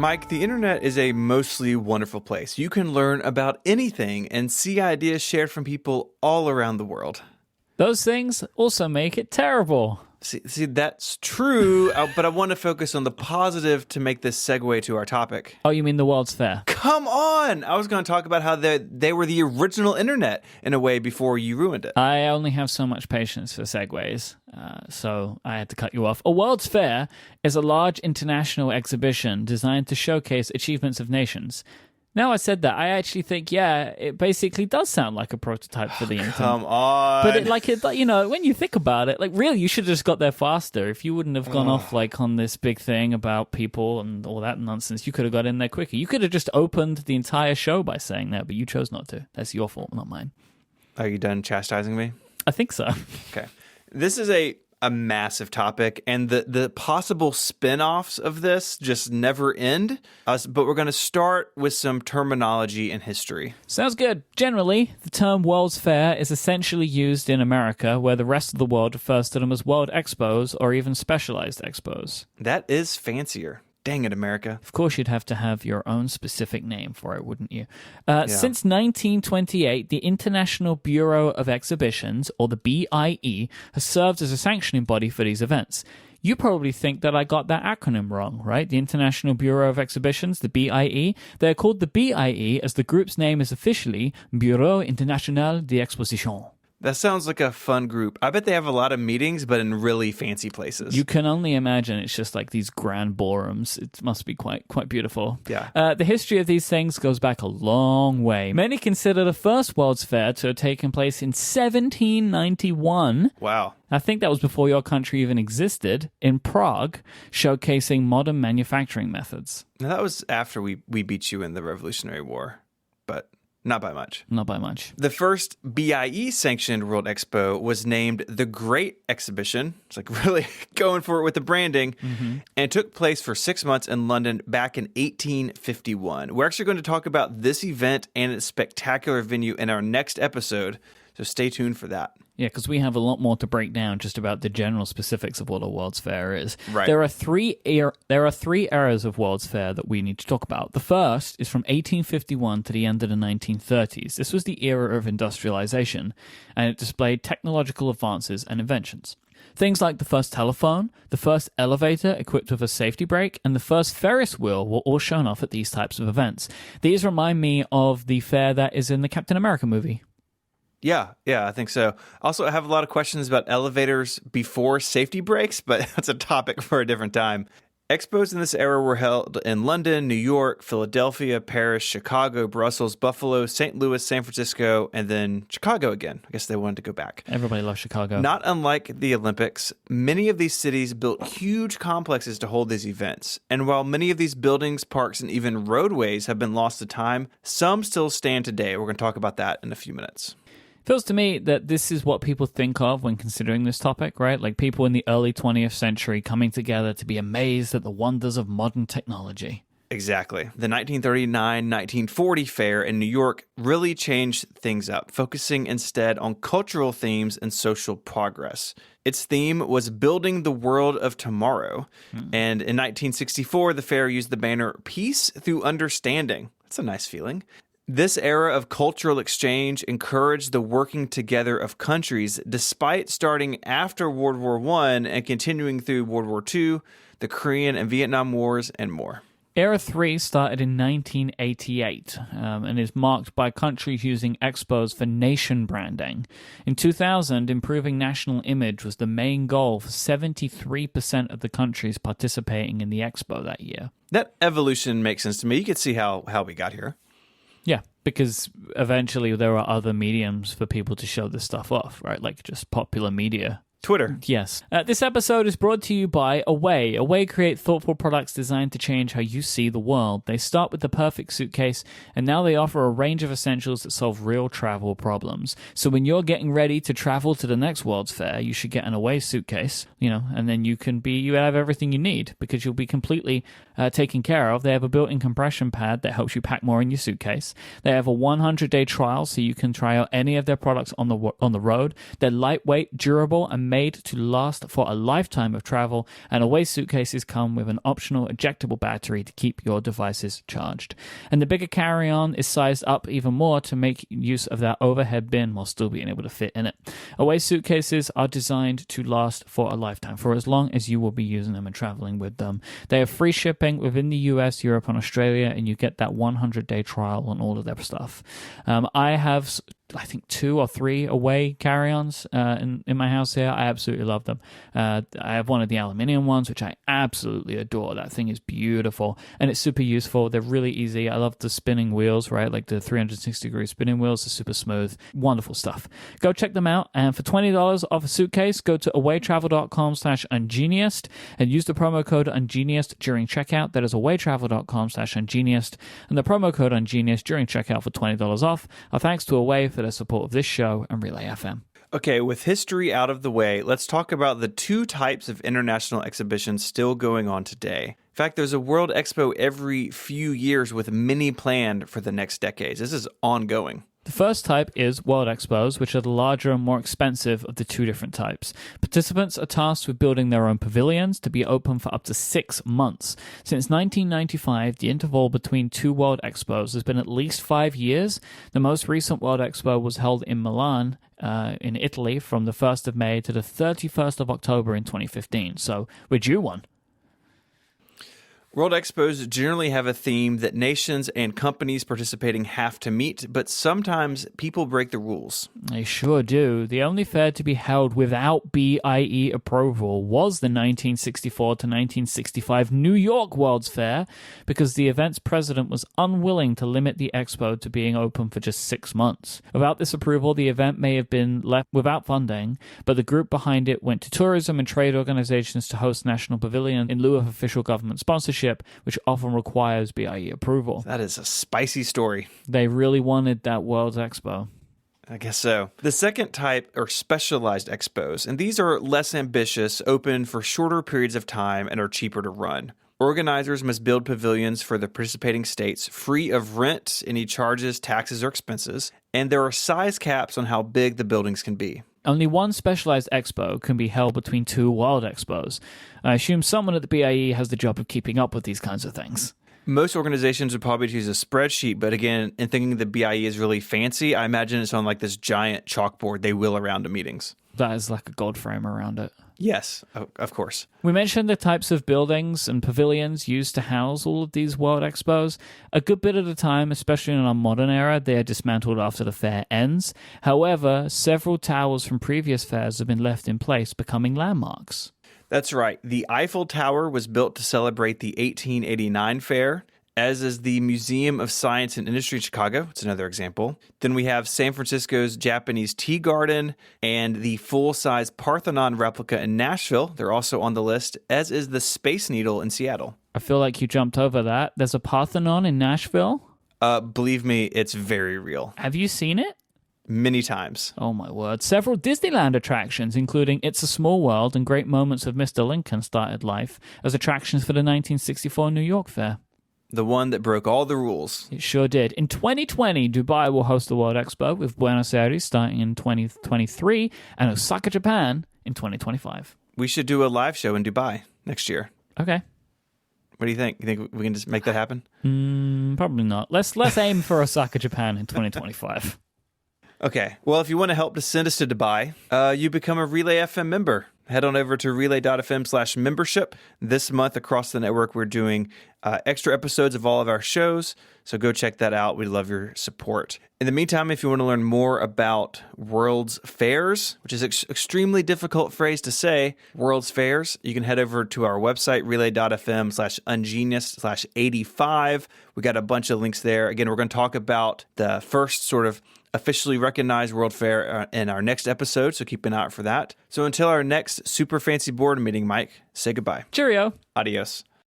Mike, the internet is a mostly wonderful place. You can learn about anything and see ideas shared from people all around the world. Those things also make it terrible. See, that's true, but I want to focus on the positive to make this segue to our topic. Oh, you mean the World's Fair? Come on! I was going to talk about how they were the original internet in a way before you ruined it. I only have so much patience for segues, so I had to cut you off. A World's Fair is a large international exhibition designed to showcase achievements of nations. Now I said that, I actually think, it basically does sound like a prototype for the internet. Come on. But when you think about it, really, you should have just got there faster. If you wouldn't have gone off on this big thing about people and all that nonsense, you could have got in there quicker. You could have just opened the entire show by saying that, but you chose not to. That's your fault, not mine. Are you done chastising me? I think so. Okay. This is a massive topic, and the possible spin-offs of this just never end. But we're going to start with some terminology and history. Sounds good. Generally, the term World's Fair is essentially used in America, where the rest of the world refers to them as World Expos or even Specialized Expos. That is fancier. Dang it, America. Of course, you'd have to have your own specific name for it, wouldn't you? Since 1928, the International Bureau of Exhibitions, or the BIE, has served as a sanctioning body for these events. You probably think that I got that acronym wrong, right? The International Bureau of Exhibitions, the BIE. They're called the BIE as the group's name is officially Bureau International d'Exposition. That sounds like a fun group. I bet they have a lot of meetings, but in really fancy places. You can only imagine it's just like these grand ballrooms. It must be quite beautiful. Yeah. The history of these things goes back a long way. Many consider the first World's Fair to have taken place in 1791. Wow. I think that was before your country even existed, in Prague, showcasing modern manufacturing methods. Now, that was after we beat you in the Revolutionary War, but not by much. Not by much. The first BIE-sanctioned World Expo was named the Great Exhibition. It's really going for it with the branding. Mm-hmm. And took place for 6 months in London back in 1851. We're actually going to talk about this event and its spectacular venue in our next episode, so stay tuned for that. Yeah, because we have a lot more to break down just about the general specifics of what a World's Fair is. Right. There are three eras of World's Fair that we need to talk about. The first is from 1851 to the end of the 1930s. This was the era of industrialization, and it displayed technological advances and inventions. Things like the first telephone, the first elevator equipped with a safety brake, and the first Ferris wheel were all shown off at these types of events. These remind me of the fair that is in the Captain America movie. Yeah, I think so. Also, I have a lot of questions about elevators before safety brakes, but that's a topic for a different time. Expos in this era were held in London, New York, Philadelphia, Paris, Chicago, Brussels, Buffalo, St. Louis, San Francisco, and then Chicago again. I guess they wanted to go back. Everybody loves Chicago. Not unlike the Olympics, many of these cities built huge complexes to hold these events. And while many of these buildings, parks, and even roadways have been lost to time, some still stand today. We're going to talk about that in a few minutes. Feels to me that this is what people think of when considering this topic, right? Like people in the early 20th century coming together to be amazed at the wonders of modern technology. Exactly. The 1939-1940 fair in New York really changed things up, focusing instead on cultural themes and social progress. Its theme was building the world of tomorrow. And in 1964, the fair used the banner Peace Through Understanding. That's a nice feeling. This era of cultural exchange encouraged the working together of countries despite starting after World War I and continuing through World War II, the Korean and Vietnam Wars, and more. Era 3 started in 1988 and is marked by countries using expos for nation branding. In 2000, improving national image was the main goal for 73% of the countries participating in the expo that year. That evolution makes sense to me. You could see how we got here. Yeah, because eventually there are other mediums for people to show this stuff off, right? Like just popular media. Twitter. Yes. This episode is brought to you by Away. Away create thoughtful products designed to change how you see the world. They start with the perfect suitcase, and now they offer a range of essentials that solve real travel problems. So when you're getting ready to travel to the next World's Fair, you should get an Away suitcase, and then you have everything you need because you'll be completely taken care of. They have a built-in compression pad that helps you pack more in your suitcase. They have a 100-day trial so you can try out any of their products on the road. They're lightweight, durable, and made to last for a lifetime of travel, and Away suitcases come with an optional ejectable battery to keep your devices charged. And the bigger carry-on is sized up even more to make use of that overhead bin while still being able to fit in it. Away suitcases are designed to last for a lifetime, for as long as you will be using them and traveling with them. They have free shipping within the US, Europe, and Australia, and you get that 100-day trial on all of their stuff. I have, I think, 2 or 3 Away carry-ons in my house here. I absolutely love them. I have one of the aluminium ones, which I absolutely adore. That thing is beautiful, and it's super useful. They're really easy. I love the spinning wheels, right? Like the 360-degree spinning wheels are super smooth. Wonderful stuff. Go check them out, and for $20 off a suitcase, go to awaytravel.com/ungeniused and use the promo code ungeniused during checkout. That is awaytravel.com/ungeniused, and the promo code ungeniused during checkout for $20 off. Our thanks to Away for their support of this show and Relay FM. Okay, with history out of the way, let's talk about the 2 types of international exhibitions still going on today. In fact, there's a World Expo every few years with many planned for the next decades. This is ongoing. The first type is World Expos, which are the larger and more expensive of the 2 different types. Participants are tasked with building their own pavilions to be open for up to 6 months. Since 1995, the interval between 2 World Expos has been at least 5 years. The most recent World Expo was held in Milan, in Italy, from the 1st of May to the 31st of October in 2015. So we're due one. World Expos generally have a theme that nations and companies participating have to meet, but sometimes people break the rules. They sure do. The only fair to be held without BIE approval was the 1964 to 1965 New York World's Fair, because the event's president was unwilling to limit the expo to being open for just 6 months. Without this approval, the event may have been left without funding, but the group behind it went to tourism and trade organizations to host National Pavilion in lieu of official government sponsorship, which often requires BIE approval. That is a spicy story. They really wanted that World Expo. I guess so. The second type are specialized expos, and these are less ambitious, open for shorter periods of time, and are cheaper to run. Organizers must build pavilions for the participating states free of rent, any charges, taxes, or expenses, and there are size caps on how big the buildings can be. Only one specialized expo can be held between 2 World Expos. I assume someone at the BIE has the job of keeping up with these kinds of things. Most organizations would probably use a spreadsheet, but again, in thinking the BIE is really fancy, I imagine it's on like this giant chalkboard they wheel around to meetings. That is like a gold frame around it. Yes, of course. We mentioned the types of buildings and pavilions used to house all of these World Expos. A good bit of the time, especially in our modern era, they are dismantled after the fair ends. However, several towers from previous fairs have been left in place, becoming landmarks. That's right. The Eiffel Tower was built to celebrate the 1889 fair, as is the Museum of Science and Industry in Chicago. It's another example. Then we have San Francisco's Japanese Tea Garden and the full-size Parthenon replica in Nashville. They're also on the list, as is the Space Needle in Seattle. I feel like you jumped over that. There's a Parthenon in Nashville? Believe me, it's very real. Have you seen it? Many times. Oh my word. Several Disneyland attractions, including It's a Small World and Great Moments of Mr. Lincoln, started life as attractions for the 1964 New York Fair. The one that broke all the rules. It sure did. In 2020, Dubai will host the World Expo, with Buenos Aires starting in 2023 and Osaka, Japan in 2025. We should do a live show in Dubai next year. Okay. What do you think? You think we can just make that happen? Probably not. Let's aim for Osaka, Japan in 2025. Okay. Well, if you want to help to send us to Dubai, you become a Relay FM member. Head on over to relay.fm/membership. This month across the network, we're doing extra episodes of all of our shows. So go check that out. We'd love your support. In the meantime, if you want to learn more about World's Fairs, which is an extremely difficult phrase to say, World's Fairs, you can head over to our website, relay.fm/ungenius/85. We got a bunch of links there. Again, we're going to talk about the first sort of officially recognized World Fair in our next episode, so keep an eye out for that. So until our next super fancy board meeting, Mike, say goodbye. Cheerio. Adios.